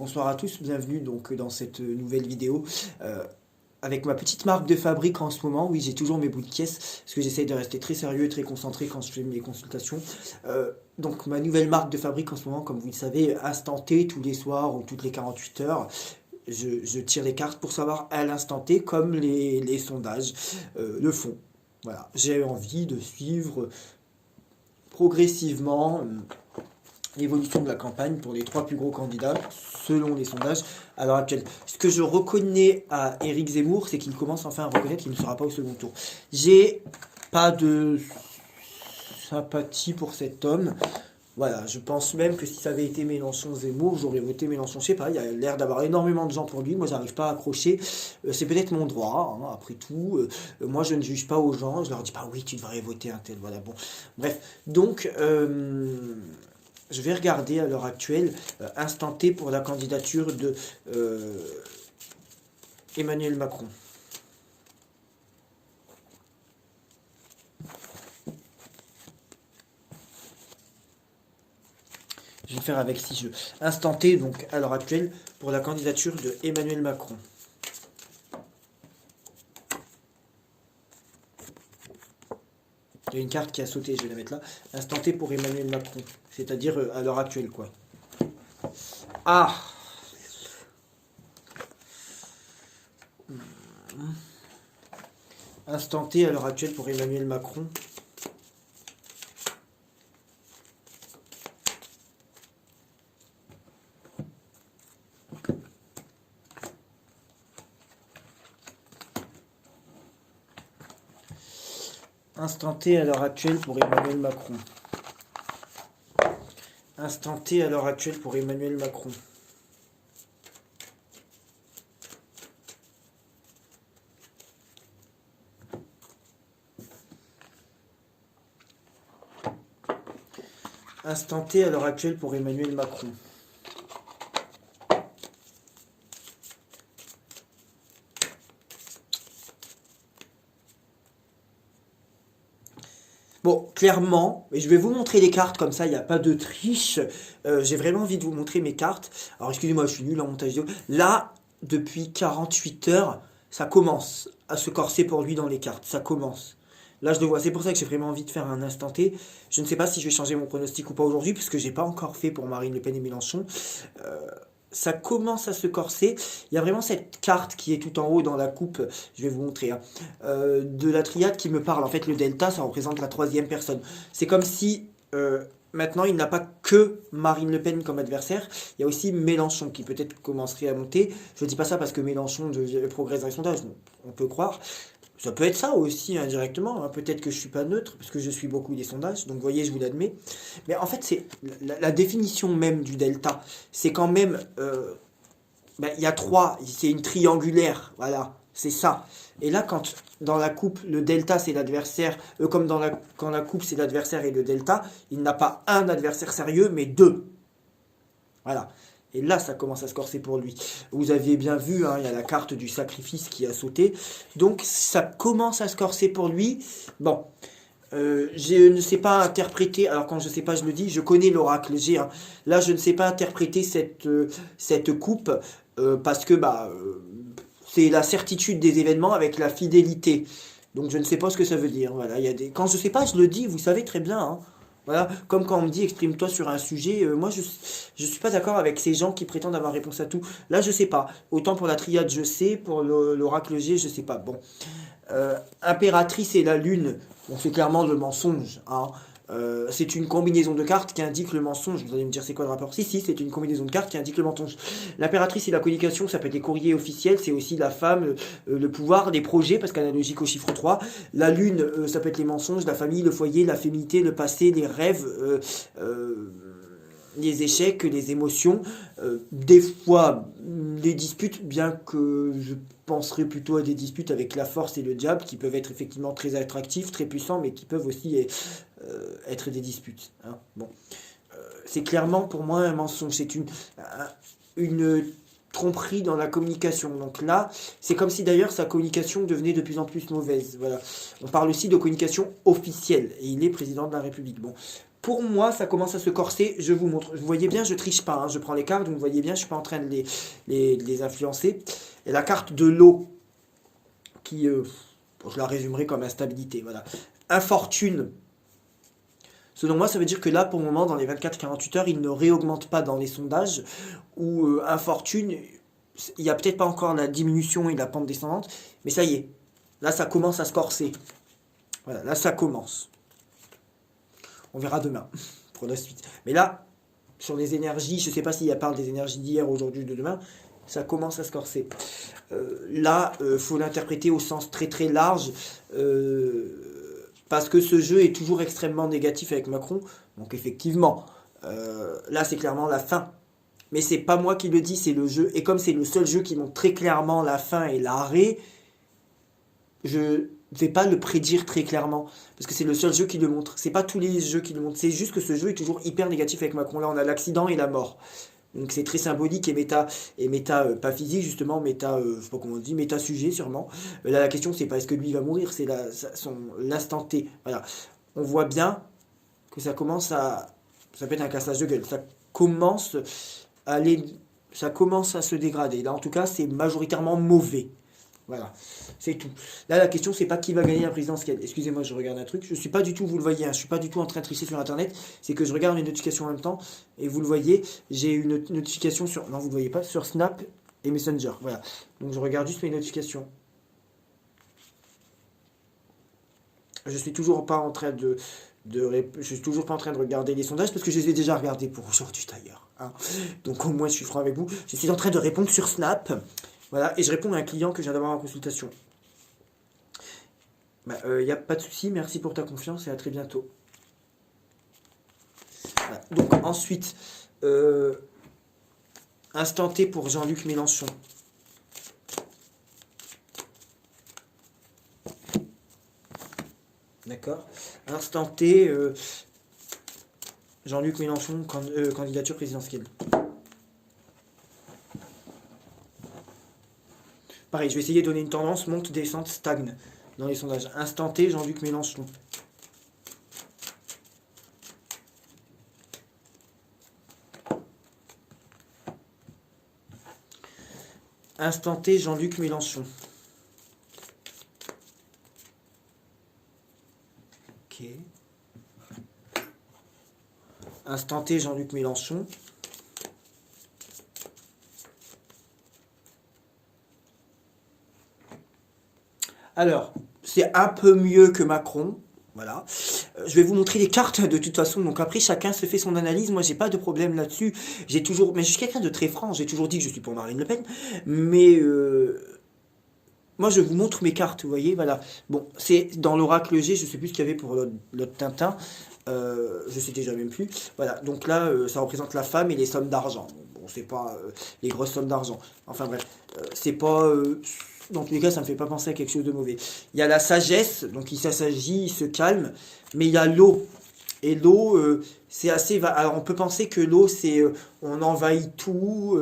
Bonsoir à tous, bienvenue donc dans cette nouvelle vidéo avec ma petite marque de fabrique en ce moment. Oui, j'ai toujours mes bouts de caisse parce que j'essaye de rester très sérieux et très concentré quand je fais mes consultations. Donc ma nouvelle marque de fabrique en ce moment, comme vous le savez, instant T tous les soirs ou toutes les 48 heures. Je tire les cartes pour savoir à l'instant T comme les sondages le font. Voilà, j'ai envie de suivre progressivement l'évolution de la campagne pour les trois plus gros candidats, selon les sondages, à l'heure actuelle. Ce que je reconnais à Éric Zemmour, c'est qu'il commence enfin à reconnaître qu'il ne sera pas au second tour. J'ai pas de sympathie pour cet homme. Voilà, je pense même que si ça avait été Mélenchon-Zemmour, j'aurais voté Mélenchon. Je sais pas, il y a l'air d'avoir énormément de gens pour lui. Moi, j'arrive pas à accrocher. C'est peut-être mon droit, hein, après tout. Moi, je ne juge pas aux gens. Je leur dis pas, oui, tu devrais voter un tel. Voilà, bon. Bref, donc... je vais regarder à l'heure actuelle, instant T pour la candidature de Emmanuel Macron. Je vais faire avec 6 jeux. Instant T, donc à l'heure actuelle, pour la candidature de Emmanuel Macron. Il y a une carte qui a sauté, je vais la mettre là. Instant T pour Emmanuel Macron. C'est-à-dire à l'heure actuelle, quoi. Ah! Instant T à l'heure actuelle pour Emmanuel Macron. Instant T à l'heure actuelle pour Emmanuel Macron. Instant T à l'heure actuelle pour Emmanuel Macron. Instant T à l'heure actuelle pour Emmanuel Macron. Bon, clairement, et je vais vous montrer les cartes comme ça, il n'y a pas de triche. J'ai vraiment envie de vous montrer mes cartes. Alors, excusez-moi, je suis nul en montage vidéo. Là, depuis 48 heures, ça commence à se corser pour lui dans les cartes. Ça commence. Là, je le vois. C'est pour ça que j'ai vraiment envie de faire un instant T. Je ne sais pas si je vais changer mon pronostic ou pas aujourd'hui, puisque j'ai pas encore fait pour Marine Le Pen et Mélenchon. Ça commence à se corser. Il y a vraiment cette carte qui est tout en haut dans la coupe, je vais vous montrer, hein, de la triade qui me parle. En fait, le delta, ça représente la troisième personne. C'est comme si maintenant, il n'a pas que Marine Le Pen comme adversaire, il y a aussi Mélenchon qui peut-être commencerait à monter. Je ne dis pas ça parce que Mélenchon progresse dans les sondages, on peut croire. Ça peut être ça aussi indirectement, hein. Peut-être que je suis pas neutre, parce que je suis beaucoup des sondages, donc vous voyez, je vous l'admets. Mais en fait, c'est la définition même du delta. C'est quand même... il y a trois, c'est une triangulaire, voilà, c'est ça. Et là, quand dans la coupe, le delta c'est l'adversaire, comme quand la coupe c'est l'adversaire et le delta, il n'a pas un adversaire sérieux, mais deux. Voilà. Et là, ça commence à se corser pour lui. Vous aviez bien vu, hein, il y a la carte du sacrifice qui a sauté. Donc, ça commence à se corser pour lui. Bon, je ne sais pas interpréter, alors quand je ne sais pas, je le dis, je connais l'oracle G. Hein. Là, je ne sais pas interpréter cette coupe parce que c'est la certitude des événements avec la fidélité. Donc, je ne sais pas ce que ça veut dire. Voilà, il y a quand je ne sais pas, je le dis, vous savez très bien. Hein. Voilà, comme quand on me dit exprime-toi sur un sujet, moi je suis pas d'accord avec ces gens qui prétendent avoir réponse à tout. Là je sais pas. Autant pour la triade je sais, pour l'oracle G je sais pas. Bon, impératrice et la lune, bon, c'est clairement le mensonge. Hein. C'est une combinaison de cartes qui indique le mensonge. Vous allez me dire c'est quoi le rapport? Si, c'est une combinaison de cartes qui indique le mensonge. L'impératrice et la communication, ça peut être les courriers officiels, c'est aussi la femme, le pouvoir, des projets, parce qu'analogique au chiffre 3. La lune, ça peut être les mensonges, la famille, le foyer, la féminité, le passé, les rêves, les échecs, les émotions, des fois les disputes, bien que je penserais plutôt à des disputes avec la force et le diable, qui peuvent être effectivement très attractifs, très puissants, mais qui peuvent aussi être des disputes. Hein. Bon. C'est clairement pour moi un mensonge, c'est une tromperie dans la communication. Donc là, c'est comme si d'ailleurs sa communication devenait de plus en plus mauvaise. Voilà. On parle aussi de communication officielle, et il est président de la République. Bon. Pour moi, ça commence à se corser. Je vous montre. Vous voyez bien, je triche pas, hein. Je prends les cartes, vous me voyez bien, je suis pas en train de de les influencer. Et la carte de l'eau, qui, je la résumerai comme instabilité. Voilà. Infortune. Selon moi, ça veut dire que là, pour le moment, dans les 24-48 heures, il ne réaugmente pas dans les sondages. Ou infortune, il n'y a peut-être pas encore la diminution et la pente descendante, mais ça y est. Là, ça commence à se corser. Voilà, là, ça commence. On verra demain pour la suite. Mais là, sur les énergies, je ne sais pas s'il y a parle des énergies d'hier, aujourd'hui, de demain, ça commence à se corser. Là, faut l'interpréter au sens très très large, parce que ce jeu est toujours extrêmement négatif avec Macron. Donc effectivement, là c'est clairement la fin. Mais c'est pas moi qui le dis, c'est le jeu. Et comme c'est le seul jeu qui montre très clairement la fin et l'arrêt, je vais pas le prédire très clairement. Parce que c'est le seul jeu qui le montre. C'est pas tous les jeux qui le montrent. C'est juste que ce jeu est toujours hyper négatif avec Macron. Là, on a l'accident et la mort. Donc c'est très symbolique et méta pas physique justement, méta, je sais pas comment on dit, méta sujet sûrement. Là, la question, c'est pas est-ce que lui va mourir, c'est l'instant T. Voilà. On voit bien que ça commence à... Ça peut être un cassage de gueule. Ça commence à aller... Ça commence à se dégrader. Là, en tout cas, c'est majoritairement mauvais. Voilà, c'est tout. Là, la question, c'est pas qui va gagner la présidentielle. Excusez-moi, je regarde un truc. Je suis pas du tout, vous le voyez, hein, je suis pas du tout en train de tricher sur Internet. C'est que je regarde mes notifications en même temps. Et vous le voyez, j'ai une notification sur... Non, vous le voyez pas, sur Snap et Messenger. Voilà. Donc, je regarde juste mes notifications. Je suis toujours pas en train je suis toujours pas en train de regarder les sondages parce que je les ai déjà regardés pour aujourd'hui d'ailleurs, hein. Donc au moins je suis franc avec vous. Je suis en train de répondre sur Snap. Voilà, et je réponds à un client que je viens d'avoir en consultation. Y a pas de souci, merci pour ta confiance et à très bientôt. Voilà. Donc ensuite, instant T pour Jean-Luc Mélenchon. D'accord. Instant T, Jean-Luc Mélenchon, candidature présidentielle. Pareil, je vais essayer de donner une tendance, monte, descente, stagne dans les sondages. Instant T, Jean-Luc Mélenchon. Instant T, Jean-Luc Mélenchon. Ok. Instant T, Jean-Luc Mélenchon. Alors, c'est un peu mieux que Macron. Voilà. Je vais vous montrer les cartes de toute façon. Donc après, chacun se fait son analyse. Moi, j'ai pas de problème là-dessus. Mais je suis quelqu'un de très franc. J'ai toujours dit que je suis pour Marine Le Pen. Mais moi, je vous montre mes cartes. Vous voyez, voilà. Bon, c'est dans l'oracle G. Je sais plus ce qu'il y avait pour l'autre Tintin. Je sais déjà même plus. Voilà. Donc là, ça représente la femme et les sommes d'argent. Bon, c'est pas les grosses sommes d'argent. Enfin bref, c'est pas dans tous les cas, ça ne me fait pas penser à quelque chose de mauvais. Il y a la sagesse, donc il s'agit, il se calme, mais il y a l'eau. Et l'eau, c'est assez... Alors on peut penser que l'eau, c'est... on envahit tout.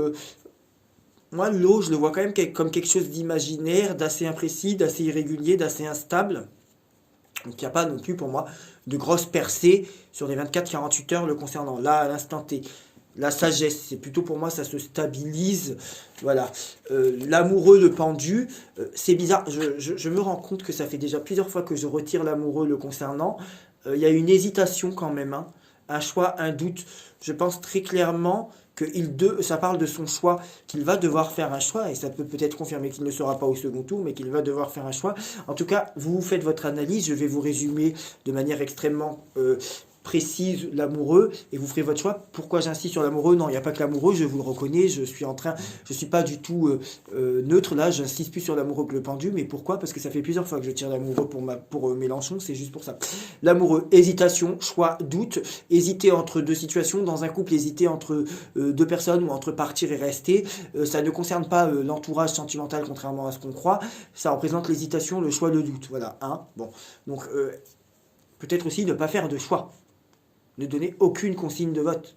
Moi, l'eau, je le vois quand même comme quelque chose d'imaginaire, d'assez imprécis, d'assez irrégulier, d'assez instable. Donc il n'y a pas non plus pour moi de grosses percées sur les 24-48 heures le concernant. Là, à l'instant T. La sagesse, c'est plutôt pour moi, ça se stabilise. Voilà. L'amoureux, le pendu, c'est bizarre. Je me rends compte que ça fait déjà plusieurs fois que je retire l'amoureux le concernant. Il y a une hésitation quand même, hein. Un choix, un doute. Je pense très clairement que ça parle de son choix, qu'il va devoir faire un choix, et ça peut peut-être confirmer qu'il ne sera pas au second tour, mais qu'il va devoir faire un choix. En tout cas, vous faites votre analyse, je vais vous résumer de manière extrêmement précise l'amoureux et vous ferez votre choix. Pourquoi j'insiste sur l'amoureux? Non, il n'y a pas que l'amoureux, je vous le reconnais, je suis pas du tout neutre là, j'insiste plus sur l'amoureux que le pendu, mais pourquoi? Parce que ça fait plusieurs fois que je tire l'amoureux pour Mélenchon, c'est juste pour ça. L'amoureux, hésitation, choix, doute, hésiter entre deux situations, dans un couple, hésiter entre deux personnes ou entre partir et rester, ça ne concerne pas l'entourage sentimental contrairement à ce qu'on croit, ça représente l'hésitation, le choix, le doute, voilà, hein, bon, donc peut-être aussi ne pas faire de choix. Ne donner aucune consigne de vote.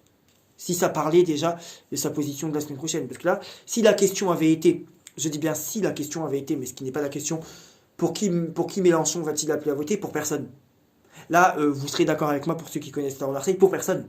Si ça parlait déjà de sa position de la semaine prochaine. Parce que là, si la question avait été, je dis bien si la question avait été, mais ce qui n'est pas la question, pour qui Mélenchon va-t-il appeler à voter? Pour personne. Là, vous serez d'accord avec moi pour ceux qui connaissent Laurent Marseille, pour personne.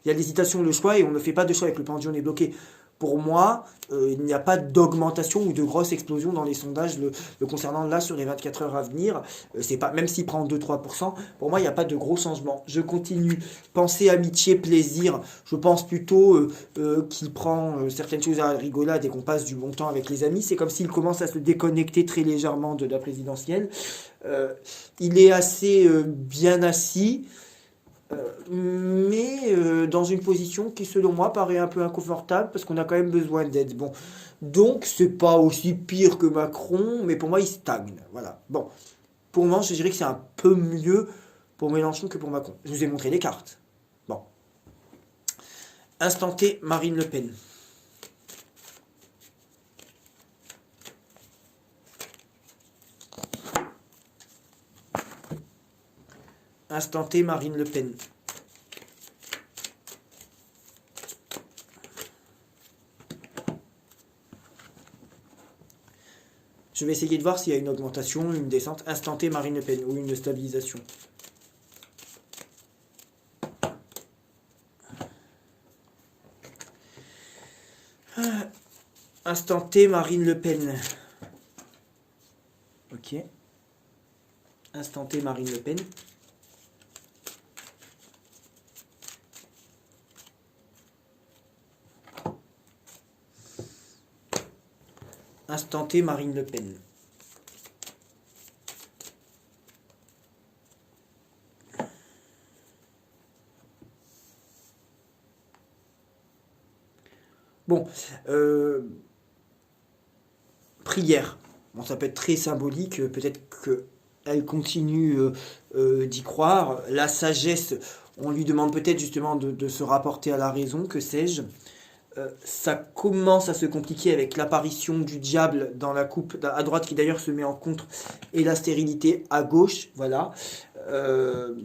Il y a l'hésitation, le choix, et on ne fait pas de choix avec le pendule est bloqué. Pour moi, il n'y a pas d'augmentation ou de grosse explosion dans les sondages le concernant là sur les 24 heures à venir. C'est pas, même s'il prend 2-3%, pour moi, il n'y a pas de gros changement. Je continue. Pensée, amitié, plaisir. Je pense plutôt qu'il prend certaines choses à la rigolade et qu'on passe du bon temps avec les amis. C'est comme s'il commence à se déconnecter très légèrement de la présidentielle. Il est assez bien assis. Mais dans une position qui selon moi paraît un peu inconfortable parce qu'on a quand même besoin d'aide. Bon, donc c'est pas aussi pire que Macron, mais pour moi il stagne. Voilà. Bon, pour moi je dirais que c'est un peu mieux pour Mélenchon que pour Macron. Je vous ai montré les cartes. Bon, instant T, Marine Le Pen. Instant T, Marine Le Pen. Je vais essayer de voir s'il y a une augmentation, une descente. Instant T, Marine Le Pen, ou une stabilisation. Instant T, Marine Le Pen. Ok. Instant T, Marine Le Pen. Instant T, Marine Le Pen. Bon, prière. Bon, ça peut être très symbolique, peut-être qu'elle continue d'y croire. La sagesse, on lui demande peut-être justement de se rapporter à la raison, que sais-je. Ça commence à se compliquer avec l'apparition du diable dans la coupe à droite qui d'ailleurs se met en contre et la stérilité à gauche, voilà. Euh,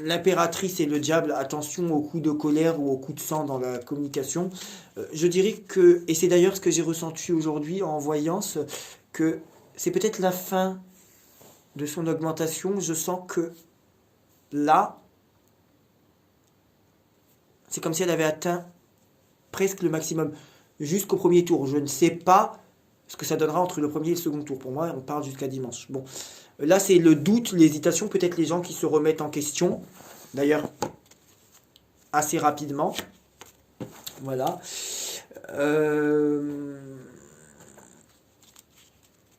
L'impératrice et le diable, attention aux coups de colère ou aux coups de sang dans la communication. Je dirais que, et c'est d'ailleurs ce que j'ai ressenti aujourd'hui en voyant que c'est peut-être la fin de son augmentation. Je sens que là, c'est comme si elle avait atteint presque le maximum jusqu'au premier tour. Je ne sais pas ce que ça donnera entre le premier et le second tour. Pour moi, on parle jusqu'à dimanche. Bon, là, c'est le doute, l'hésitation, peut-être les gens qui se remettent en question. D'ailleurs, assez rapidement. Voilà.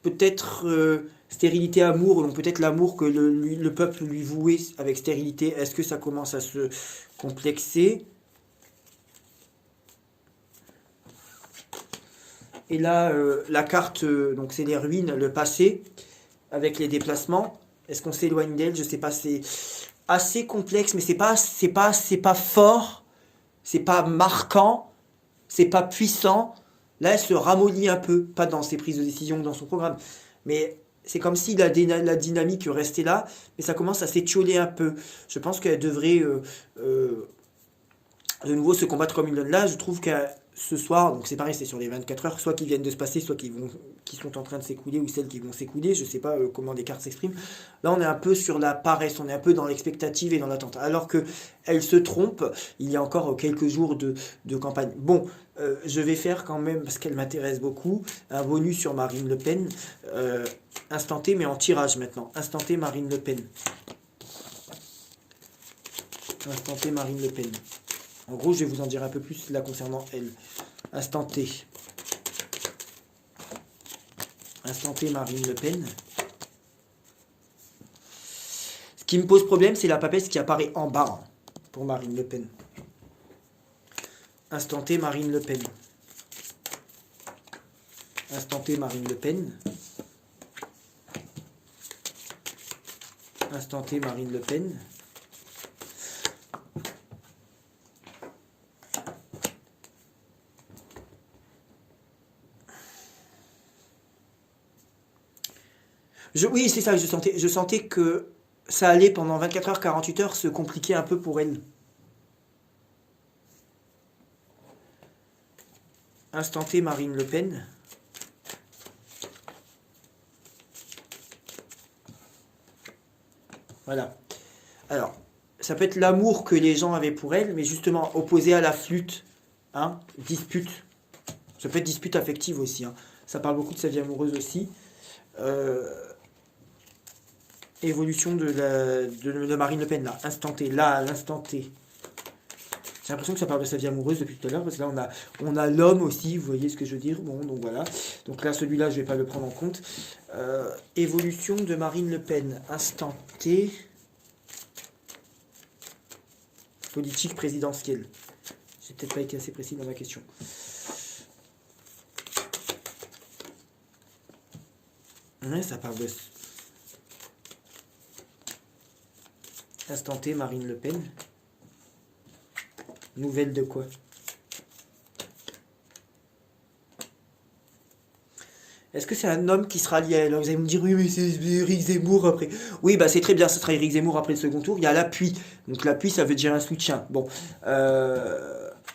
Peut-être stérilité, amour, donc peut-être l'amour que le peuple lui vouait avec stérilité. Est-ce que ça commence à se complexer? Et là, la carte, donc c'est les ruines, le passé, avec les déplacements. Est-ce qu'on s'éloigne d'elle? Je sais pas, c'est assez complexe, mais c'est pas fort, c'est pas marquant, c'est pas puissant. Là, elle se ramollit un peu, pas dans ses prises de décision ou dans son programme, mais c'est comme si la dynamique restait là, mais ça commence à s'étioler un peu. Je pense qu'elle devrait de nouveau se combattre comme une donne. Là, je trouve que ce soir, donc c'est pareil, c'est sur les 24 heures, soit qui viennent de se passer, soit qui sont en train de s'écouler, ou celles qui vont s'écouler, je sais pas comment les cartes s'expriment. Là, on est un peu sur la paresse, on est un peu dans l'expectative et dans l'attente. Alors que elle se trompe, il y a encore quelques jours de campagne. Bon, je vais faire quand même, parce qu'elle m'intéresse beaucoup, un bonus sur Marine Le Pen, instanté, mais en tirage maintenant. Instanté Marine Le Pen. Instanté Marine Le Pen. En gros, je vais vous en dire un peu plus là concernant elle. Instant T. Instant T, Marine Le Pen. Ce qui me pose problème, c'est la papesse qui apparaît en bas pour Marine Le Pen. Instant T, Marine Le Pen. Instant T, Marine Le Pen. Instant T, Marine Le Pen. Oui, c'est ça, je sentais que ça allait pendant 24 heures, 48 heures se compliquer un peu pour elle. Instant T, Marine Le Pen. Voilà. Alors, ça peut être l'amour que les gens avaient pour elle, mais justement opposé à la flûte. Hein, dispute. Ça peut être dispute affective aussi. Hein. Ça parle beaucoup de sa vie amoureuse aussi. Euh, évolution de Marine Le Pen, là, instant T, là, à l'instant T. J'ai l'impression que ça parle de sa vie amoureuse depuis tout à l'heure, parce que là, on a l'homme aussi, vous voyez ce que je veux dire. Bon, donc voilà. Donc là, celui-là, je ne vais pas le prendre en compte. Évolution de Marine Le Pen, instant T. Politique présidentielle. J'ai peut-être pas été assez précis dans ma question. Ouais, ça parle de... Instant T, Marine Le Pen. Nouvelle de quoi? Est-ce que c'est un homme qui sera lié à elle? Vous allez me dire, oui, mais c'est Éric Zemmour après. Oui, bah c'est très bien, ce sera Éric Zemmour après le second tour. Il y a l'appui. Donc l'appui, ça veut dire un soutien. Bon.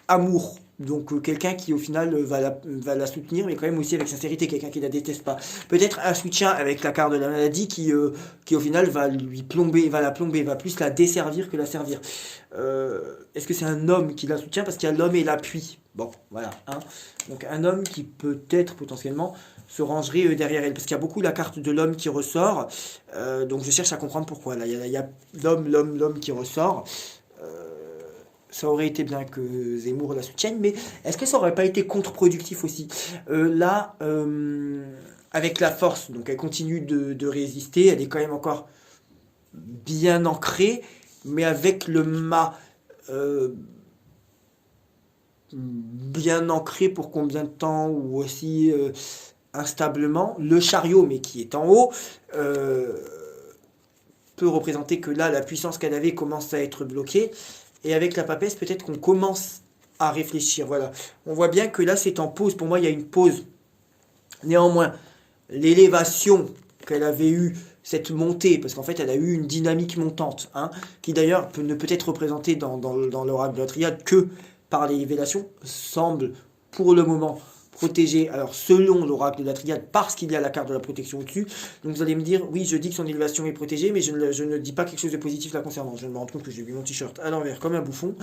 Amour. Donc quelqu'un qui au final va la soutenir, mais quand même aussi avec sincérité, quelqu'un qui la déteste pas. Peut-être un soutien avec la carte de la maladie qui au final va la plomber, va plus la desservir que la servir. Est-ce que c'est un homme qui la soutient parce qu'il y a l'homme et l'appui? Bon, voilà. Hein. Donc un homme qui peut-être potentiellement se rangerait derrière elle, parce qu'il y a beaucoup la carte de l'homme qui ressort. Donc je cherche à comprendre pourquoi. Là, il y a l'homme qui ressort. Ça aurait été bien que Zemmour la soutienne, mais est-ce que ça aurait pas été contre-productif aussi? Là, avec la force, donc elle continue de résister, elle est quand même encore bien ancrée, mais avec le mât bien ancré pour combien de temps, ou aussi instablement, le chariot, mais qui est en haut, peut représenter que là, la puissance qu'elle avait commence à être bloquée. Et avec la papesse, peut-être qu'on commence à réfléchir. Voilà. On voit bien que là, c'est en pause. Pour moi, il y a une pause. Néanmoins, l'élévation qu'elle avait eue, cette montée, parce qu'en fait, elle a eu une dynamique montante, hein, qui d'ailleurs ne peut être représentée dans l'oracle de la triade que par l'élévation, semble pour le moment protégé, alors selon l'oracle de la triade, parce qu'il y a la carte de la protection au-dessus. Donc vous allez me dire, oui, je dis que son élévation est protégée, mais je ne dis pas quelque chose de positif la concernant. Je me rends compte que j'ai vu mon t-shirt à l'envers, comme un bouffon.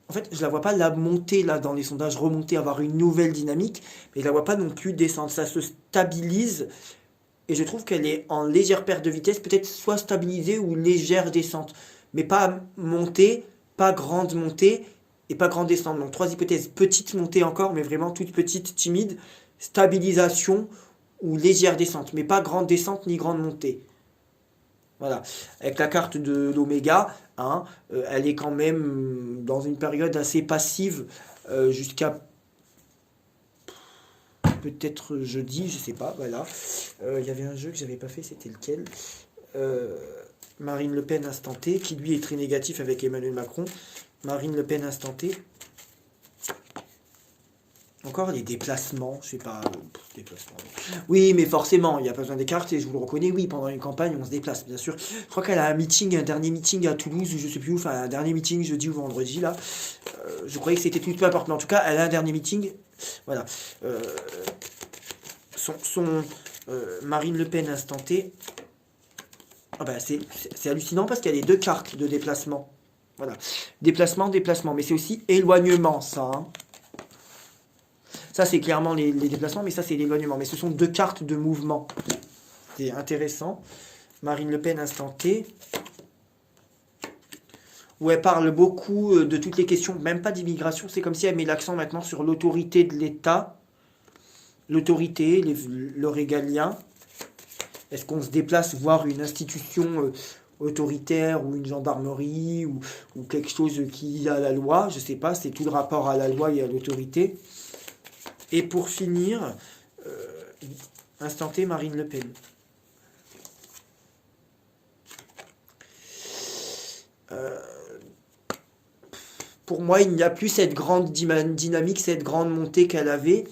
En fait, je la vois pas la monter là dans les sondages, remonter, avoir une nouvelle dynamique, mais je la vois pas non plus descendre. Ça se stabilise, et je trouve qu'elle est en légère perte de vitesse, peut-être soit stabilisée ou légère descente, mais pas montée, pas grande montée, et pas grande descente. Donc trois hypothèses: petite montée encore, mais vraiment toute petite, timide, stabilisation ou légère descente, mais pas grande descente ni grande montée. Voilà. Avec la carte de l'oméga, hein, elle est quand même dans une période assez passive jusqu'à peut-être jeudi, je sais pas. Voilà. Il y avait un jeu que j'avais pas fait, c'était lequel? Marine Le Pen instant T, qui lui est très négatif avec Emmanuel Macron. Marine Le Pen instant T. Encore les déplacements, je sais pas. Déplacements. Oui, mais forcément, il n'y a pas besoin des cartes, et je vous le reconnais, oui, pendant une campagne, on se déplace, bien sûr. Je crois qu'elle a un dernier meeting à Toulouse, ou je sais plus où, enfin un dernier meeting jeudi ou vendredi, là. Je croyais que c'était tout peu important, mais en tout cas, elle a un dernier meeting. Voilà. Marine Le Pen instant T. Ah bah, c'est hallucinant parce qu'il y a les deux cartes de déplacement. Voilà. Déplacement, mais c'est aussi éloignement, ça. Hein. Ça, c'est clairement les déplacements, mais ça, c'est l'éloignement. Mais ce sont deux cartes de mouvement. C'est intéressant. Marine Le Pen, instant T. Où elle parle beaucoup de toutes les questions, même pas d'immigration. C'est comme si elle met l'accent maintenant sur l'autorité de l'État. L'autorité, le régalien. Est-ce qu'on se déplace voir une institution autoritaire ou une gendarmerie ou quelque chose qui a la loi? Je sais pas, c'est tout le rapport à la loi et à l'autorité. Et pour finir, instant T, Marine Le Pen. Pour moi, il n'y a plus cette grande dynamique, cette grande montée qu'elle avait.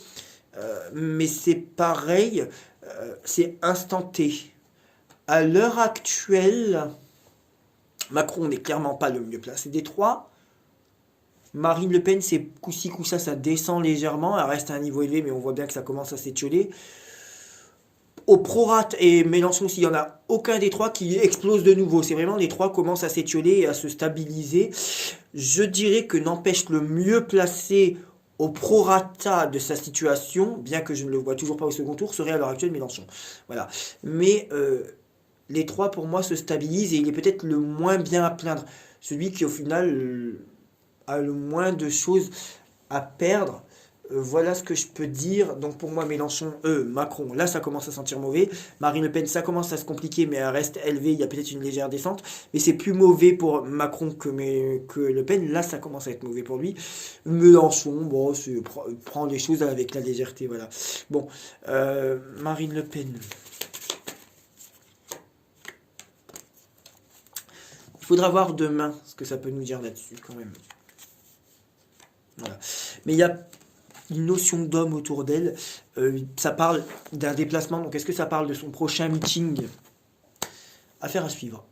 Mais c'est pareil, c'est instant T. À l'heure actuelle, Macron n'est clairement pas le mieux placé des trois. Marine Le Pen, c'est coup-ci, coup-ça, ça descend légèrement. Elle reste à un niveau élevé, mais on voit bien que ça commence à s'étioler. au prorate et Mélenchon, s'il n'y en a aucun des trois qui explose de nouveau. C'est vraiment les trois commencent à s'étioler et à se stabiliser. Je dirais que n'empêche le mieux placé au prorata de sa situation, bien que je ne le vois toujours pas au second tour, serait à l'heure actuelle Mélenchon. Voilà. Mais les trois pour moi se stabilisent et il est peut-être le moins bien à plaindre. Celui qui au final a le moins de choses à perdre. Voilà ce que je peux dire. Donc pour moi, Mélenchon, Macron, là ça commence à sentir mauvais. Marine Le Pen, ça commence à se compliquer, mais elle reste élevée. Il y a peut-être une légère descente. Mais c'est plus mauvais pour Macron que Le Pen. Là, ça commence à être mauvais pour lui. Mélenchon, bon, prend les choses avec la légèreté. Voilà. Bon, Marine Le Pen. Il faudra voir demain ce que ça peut nous dire là-dessus quand même. Voilà. Mais il y a une notion d'homme autour d'elle. Ça parle d'un déplacement. Donc est-ce que ça parle de son prochain meeting? Affaire à suivre.